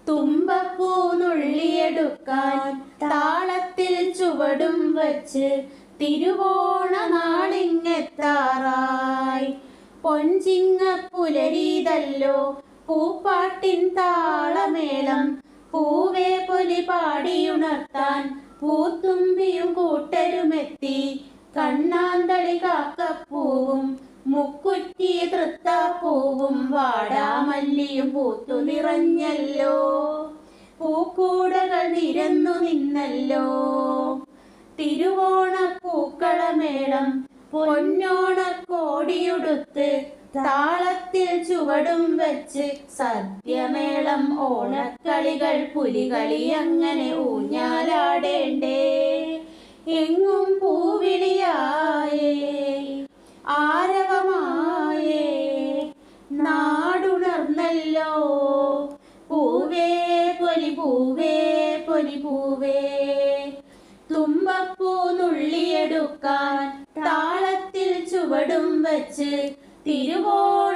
തുമ്പപ്പൂ നുള്ളിയെടുക്കാൻ താളത്തിൽ ചുവടും വച്ച് തിരുവോണ നാളിങ്ങെത്താറായി. പൊൻചിങ്ങ പുലരീതല്ലോ പൂപ്പാട്ടിൻ താളമേളം. പൂവേ പൊലി പാടിയുണർത്താൻ പൂത്തുമ്പിയും കൂട്ടരുമെത്തി. കണ്ണാന്തളി കാക്കപ്പൂവും മുക്കുറ്റി തൃത്താപ്പൂവും വാടാമല്ലിയും പൂത്തു നിറഞ്ഞല്ലോ. പൂക്കൂടകൾ നിരന്നു നിന്നല്ലോ. തിരുവോണ പൂക്കളമേളം പൊന്നോണക്കോടിയുടുത്ത് താളത്തിൽ ചുവടും വെച്ച് സദ്യമേളം ഓണക്കളികൾ പുലികളി അങ്ങനെ ഊഞ്ഞാലാടേണ്ടേ. എങ്ങും പൂവിളിയായേ ആരവമായേ നാടുണർന്നല്ലോ. പൂവേ പൊലി പൂവേ പൊലി പൂവേ തുമ്പപ്പൂ നുള്ളിയെടുക്കാൻ താളത്തിൽ ചുവടും വച്ച് തിരുവോണ